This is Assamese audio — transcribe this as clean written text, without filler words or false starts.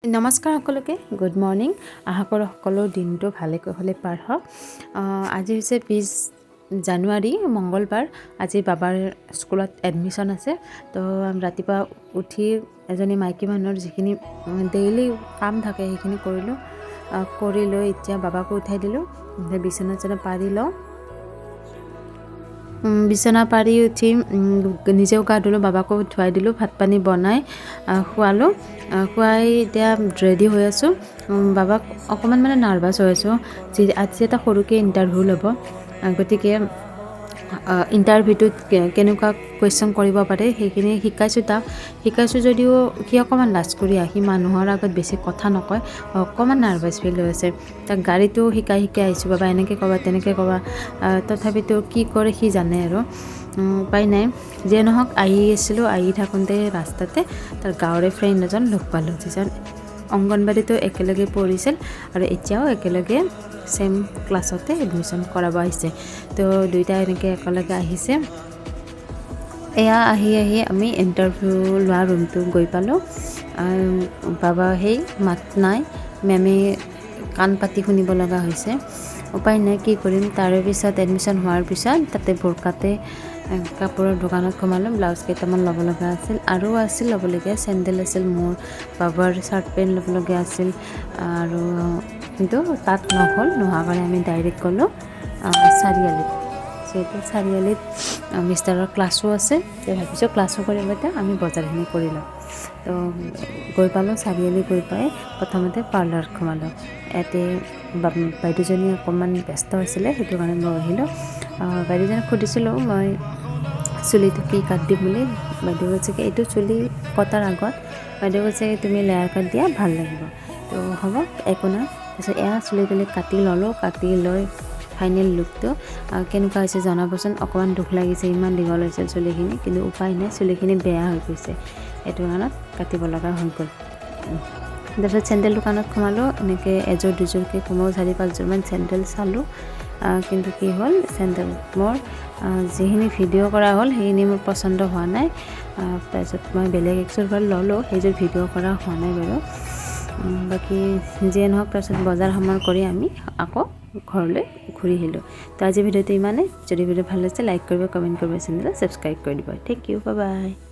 নমস্কাৰ সকলোকে গুড মৰ্নিং আশা কৰোঁ সকলো দিনটো ভালে কুশলে পাৰ হওক আজি হৈছে 20 জানুৱাৰী মঙ্গলবাৰ আজি বাবাৰ স্কুলত এডমিশ্যন আছে তো ৰাতিপুৱা উঠি এজনী মাইকী মানুহৰ যিখিনি ডেইলি কাম থাকে সেইখিনি কৰি লৈ এতিয়া বাবাকো উঠাই দিলোঁ বিছনা পাৰি লওঁ বিছনা পাৰি উঠি নিজেও গা ধুলোঁ বাবাকো ধুৱাই দিলোঁ ভাত পানী বনাই খোৱালোঁ খুৱাই এতিয়া ৰেডি হৈ আছোঁ বাবাক অকণমান নাৰ্ভাছ হৈ আছোঁ আজি এটা সৰুকৈ ইণ্টাৰভিউ ল'ব গতিকে ইণ্টাৰভিউটোত কেনেকুৱা কুৱেশ্যন কৰিব পাৰে সেইখিনি শিকাইছোঁ যদিও সি অকণমান লাজ কৰি সি মানুহৰ আগত বেছি কথা নকয় অকণমান নাৰ্ভাছ ফিল হৈ আছে তাক গাড়ীটো শিকাই আহিছোঁ বাবা এনেকৈ ক'বা তেনেকৈ ক'বা তথাপিতো কি কৰে সি জানে আৰু উপায় নাই যিয়ে নহওক আহি থাকোঁতে ৰাস্তাতে তাৰ গাঁৱৰে ফ্ৰেণ্ড এজন লগ পালোঁ যিজন অংগনবাড়ীতো একেলগে পঢ়িছিল আৰু এতিয়াও একেলগে সেম ক্লাছতে এডমিশ্যন কৰাব আহিছে তো দুইটা এনেকৈ একেলগে আহিছে এয়া আহি আমি ইণ্টাৰভিউ লোৱা ৰুমটো গৈ পালোঁ বাবা সেই মাত নাই মেমে কাণ পাতি শুনিব লগা হৈছে উপায় নাই কি কৰিম তাৰে পিছত এডমিশ্যন হোৱাৰ পিছত তাতে বোৰকাতে কাপোৰৰ দোকানত সোমালোঁ ব্লাউজ কেইটামান ল'ব লগা আছিল আৰু আছিল ল'বলগীয়া চেণ্ডেল আছিল মোৰ বাবাৰ চাৰ্ট পেণ্ট ল'বলগীয়া আছিল আৰু কিন্তু তাত নোহোৱা কাৰণে আমি ডাইৰেক্ট গ'লোঁ চাৰিআলিত যিহেতু চাৰিআলিত মিষ্টাৰৰ ক্লাছো আছে তো ভাবিছোঁ ক্লাছো কৰিব আমি বজাৰখিনি কৰি লওঁ তো গৈ পালোঁ চাৰিআলি গৈ পাই প্ৰথমতে পাৰ্লাৰত সোমালোঁ ইয়াতে বাইদেউজনী অকণমান ব্যস্ত হৈছিলে সেইটো কাৰণে মই আহিলোঁ বাইদেউজনীক সুধিছিলোঁ মই চুলিটো কি কাট দিম বুলি বাইদেউ কৈছে কি এইটো চুলি কটাৰ আগত বাইদেউ কৈছে তুমি লেয়াৰ কাট দিয়া ভাল লাগিব তো হ'ব একো নাই তাৰপিছত এয়া চুলি কাটি ল'লোঁ কাটি লৈ ফাইনেল লুকটো কেনেকুৱা হৈছে জনাবচোন অকণমান দুখ লাগিছে ইমান দীঘল হৈছিল চুলিখিনি কিন্তু উপায় নাই চুলিখিনি বেয়া হৈ গৈছে এইটো কাৰণত কাটিব লগা হৈ গ'ল তাৰপিছত চেণ্ডেল দোকানত সোমালোঁ এনেকৈ এযোৰ দুযোৰকৈ কমেও 4-5যোৰমান চেণ্ডেল চালোঁ কিন্তু কি হ'ল চেণ্ডেল মোৰ যিখিনি ভিডিঅ' কৰা হ'ল সেইখিনি মোৰ পচন্দ হোৱা নাই তাৰপিছত মই বেলেগ একযোৰ বাৰু ল'লোঁ সেইযোৰ ভিডিঅ' কৰা হোৱা নাই বাৰু বাকী যিয়ে নহওক তাৰপিছত বজাৰ সমাৰ কৰি আমি আকৌ ঘৰলৈ ঘূৰি আহিলোঁ তো আজি ভিডিঅ'টো ইমানেই যদি ভিডিঅ' ভাল লাগিছে লাইক কৰিব কমেণ্ট কৰিব চেনেলটো ছাবস্ক্ৰাইব কৰি দিব থেংক ইউ বাই বাই